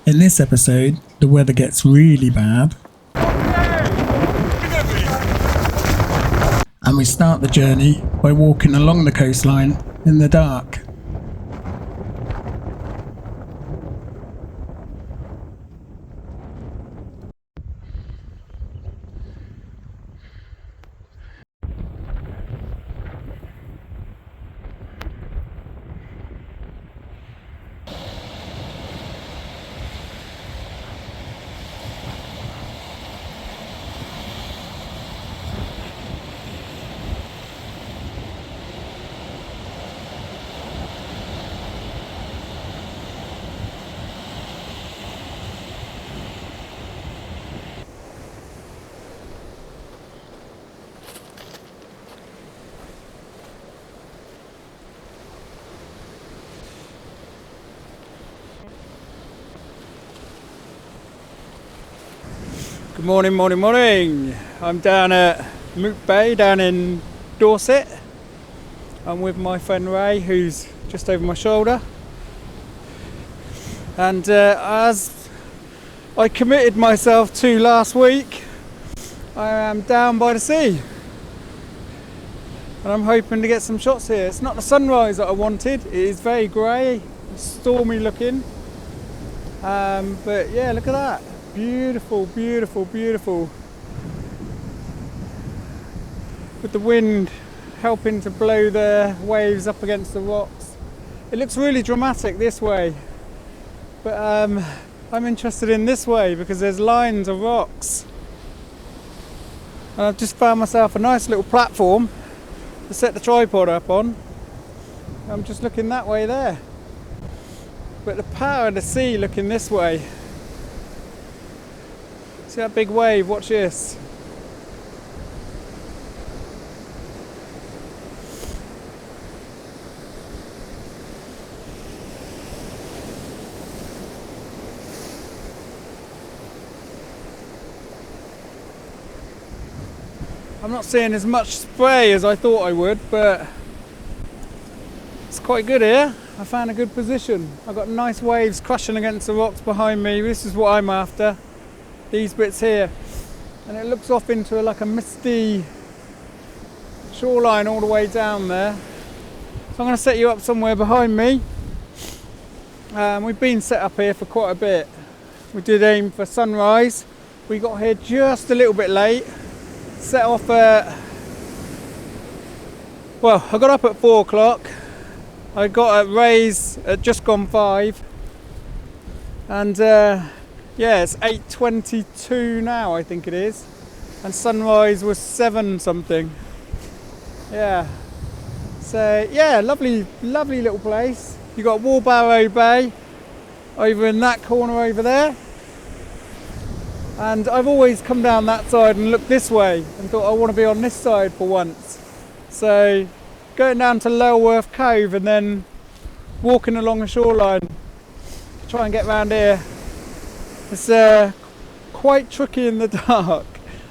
In this episode, the weather gets really bad. And we start the journey by walking along the coastline in the dark. Good morning. I'm down at Moot Bay down in Dorset. I'm with my friend Ray, who's just over my shoulder. And as I committed myself to last week, I am down by the sea. And I'm hoping to get some shots here. It's not the sunrise that I wanted. It is very grey, stormy looking. But yeah, look at that. Beautiful. With the wind helping to blow the waves up against the rocks. It looks really dramatic this way, but I'm interested in this way because there's lines of rocks. And I've just found myself a nice little platform to set the tripod up on. I'm just looking that way there. But the power of the sea looking this way. See that big wave, watch this. I'm not seeing as much spray as I thought I would, but it's quite good here. I found a good position. I've got nice waves crashing against the rocks behind me. This is what I'm after. These bits here, and it looks off into like a misty shoreline all the way down there. So I'm going to set you up somewhere behind me. We've been set up here for quite a bit. We did aim for sunrise. We got here just a little bit late. Set off at, well, I got up at 4 o'clock. I got at Ray's at just gone 5, and yeah, it's 8:22 now, I think it is, and sunrise was 7 something. Yeah, so yeah, lovely little place. You got Wheelbarrow Bay over in that corner over there, and I've always come down that side and looked this way and thought I want to be on this side for once. So going down to Lowepro Cove and then walking along the shoreline, try and get round here. It's quite tricky in the dark,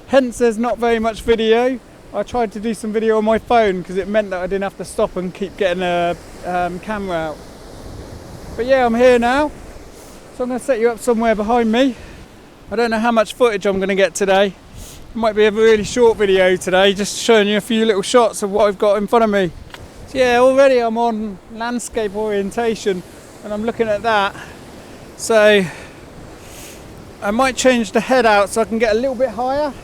hence there's not very much video. I tried to do some video on my phone because it meant that I didn't have to stop and keep getting a camera out. But yeah, I'm here now, so I'm going to set you up somewhere behind me. I don't know how much footage I'm going to get today. It might be a really short video today, just showing you a few little shots of what I've got in front of me. So yeah, already I'm on landscape orientation and I'm looking at that. So I might change the head out so I can get a little bit higher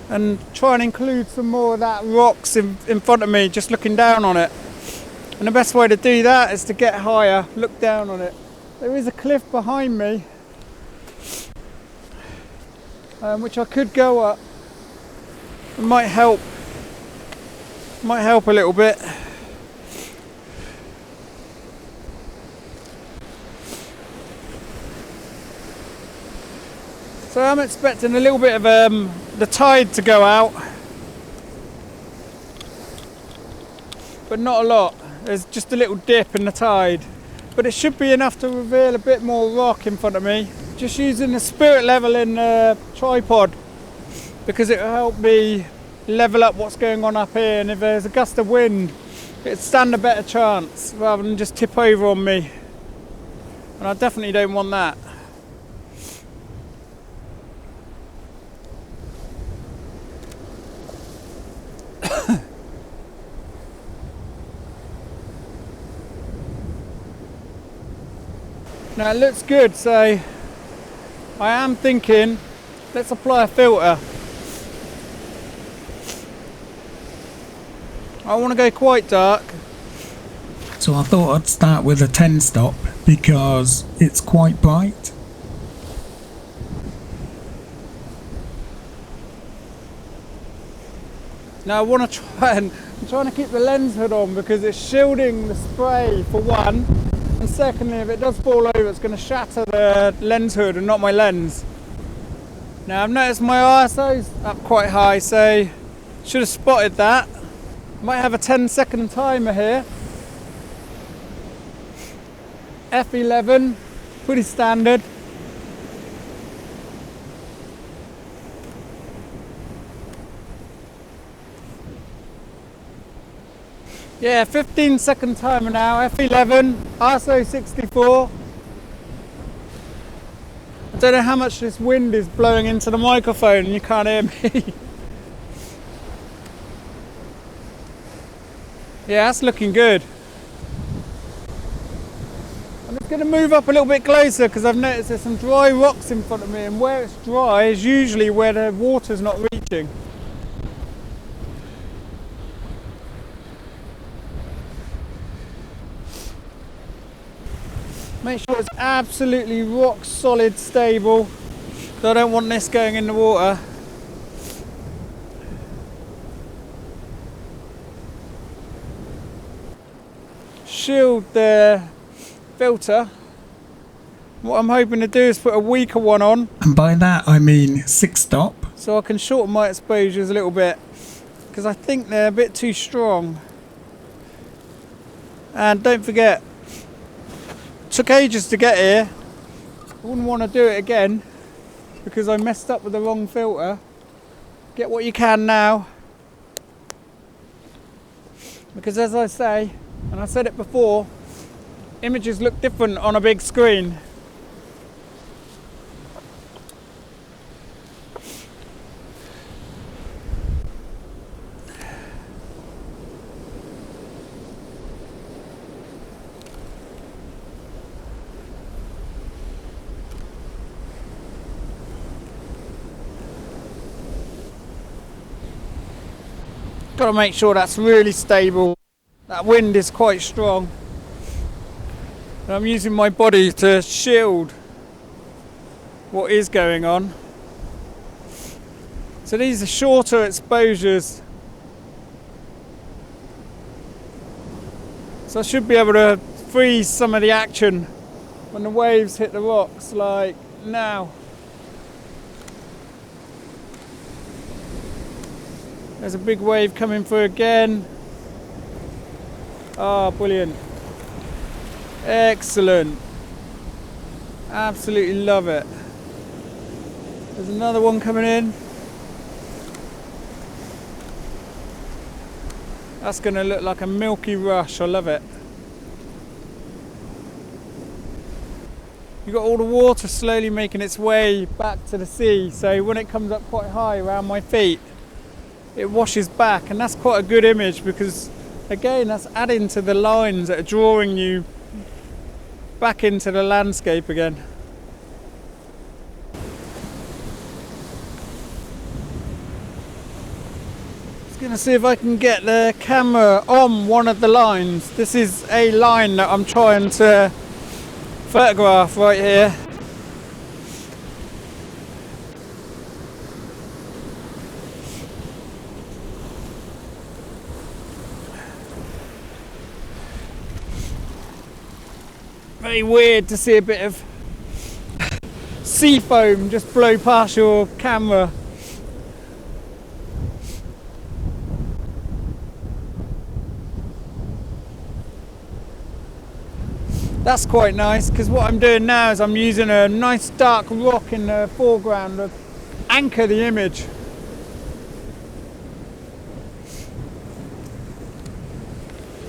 and try and include some more of that rocks in front of me, just looking down on it. And the best way to do that is to get higher, look down on it. There is a cliff behind me, which I could go up. It might help a little bit. So I'm expecting a little bit of the tide to go out, but not a lot. There's just a little dip in the tide, but it should be enough to reveal a bit more rock in front of me. Just using the spirit level in the tripod because it will help me level up what's going on up here, and if there's a gust of wind it'd stand a better chance rather than just tip over on me, and I definitely don't want that. Now it looks good, so I am thinking let's apply a filter. I want to go quite dark. So I thought I'd start with a 10 stop because it's quite bright. Now I want to I'm trying to keep the lens hood on because it's shielding the spray for one, and secondly, if it does fall over, it's going to shatter the lens hood and not my lens. Now I've noticed my ISO's up quite high, so should have spotted that. Might have a 10-second timer here. F11, pretty standard. Yeah, 15-second timer now, F11, ISO 64. I don't know how much this wind is blowing into the microphone and you can't hear me. Yeah, that's looking good. I'm just going to move up a little bit closer because I've noticed there's some dry rocks in front of me, and where it's dry is usually where the water's not reaching. Make sure it's absolutely rock solid stable, so I don't want this going in the water. Shield the filter. What I'm hoping to do is put a weaker one on. And by that I mean 6 stop. So I can shorten my exposures a little bit, because I think they're a bit too strong. And don't forget, it took ages to get here. I wouldn't want to do it again because I messed up with the wrong filter. Get what you can now, because as I say, and I said it before, images look different on a big screen. Got to make sure that's really stable. That wind is quite strong. And I'm using my body to shield what is going on. So these are shorter exposures. So I should be able to freeze some of the action when the waves hit the rocks, like now. There's a big wave coming through again. Oh, brilliant. Excellent. Absolutely love it. There's another one coming in. That's going to look like a milky rush. I love it. You've got all the water slowly making its way back to the sea, so when it comes up quite high around my feet, it washes back, and that's quite a good image because again that's adding to the lines that are drawing you back into the landscape again. Just gonna see if I can get the camera on one of the lines. This is a line that I'm trying to photograph right here. Very weird to see a bit of sea foam just blow past your camera. That's quite nice, because what I'm doing now is I'm using a nice dark rock in the foreground to anchor the image.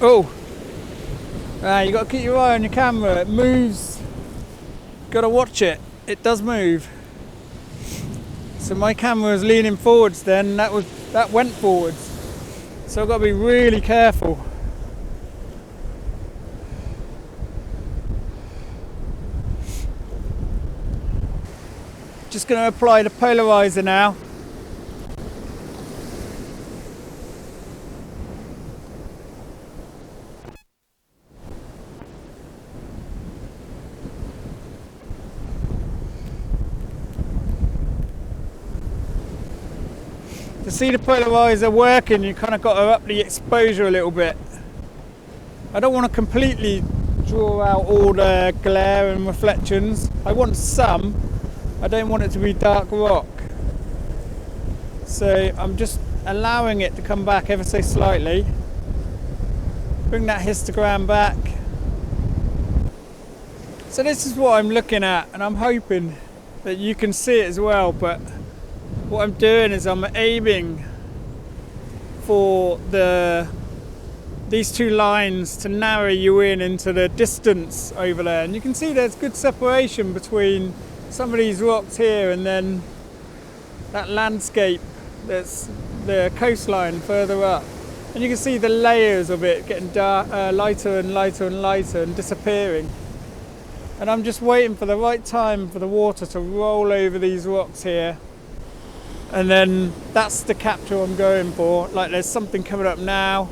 Oh! You got to keep your eye on your camera. It moves. Got to watch it. It does move. So my camera is leaning forwards. Then that went forwards. So I've got to be really careful. Just going to apply the polarizer now. To see the polarizer working, you kind of got to up the exposure a little bit. I don't want to completely draw out all the glare and reflections. I want some. I don't want it to be dark rock. So I'm just allowing it to come back ever so slightly. Bring that histogram back. So this is what I'm looking at, and I'm hoping that you can see it as well, but what I'm doing is I'm aiming for these two lines to narrow you in into the distance over there, and you can see there's good separation between some of these rocks here and then that landscape that's the coastline further up, and you can see the layers of it getting lighter and lighter and lighter and disappearing. And I'm just waiting for the right time for the water to roll over these rocks here, and then that's the capture I'm going for. Like, there's something coming up now.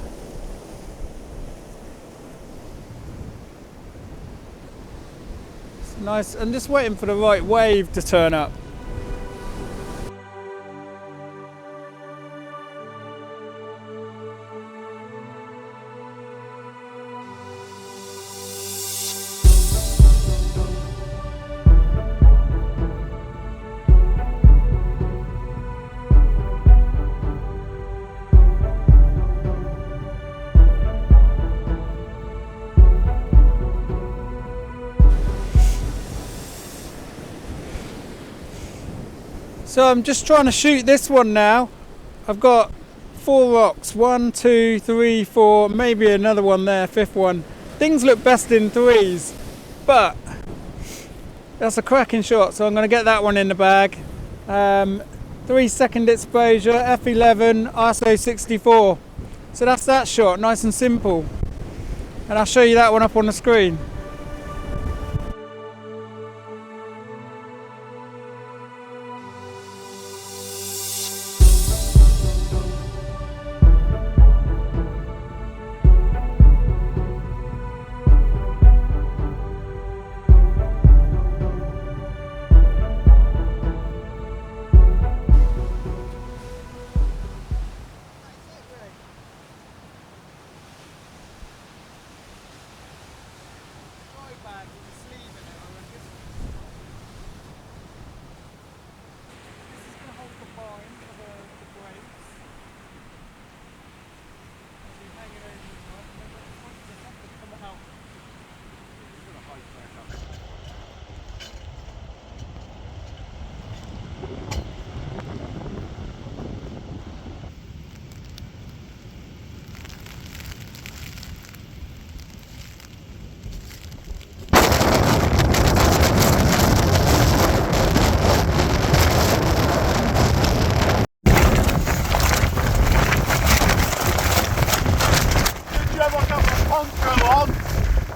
It's nice. I'm just waiting for the right wave to turn up. So I'm just trying to shoot this one now. I've got 4 rocks, 1, 2, 3, 4, maybe another one there, 5th one. Things look best in 3s, but that's a cracking shot, so I'm going to get that one in the bag. 3-second exposure, f11, ISO 64. So that's that shot, nice and simple. And I'll show you that one up on the screen.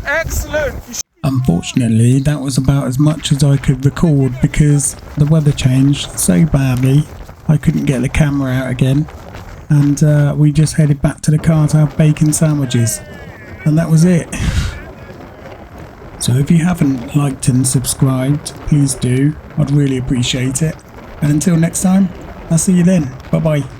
Excellent! Unfortunately, that was about as much as I could record because the weather changed so badly I couldn't get the camera out again, and we just headed back to the car to have bacon sandwiches, and that was it. So if you haven't liked and subscribed, please do. I'd really appreciate it. And until next time, I'll see you then. Bye bye.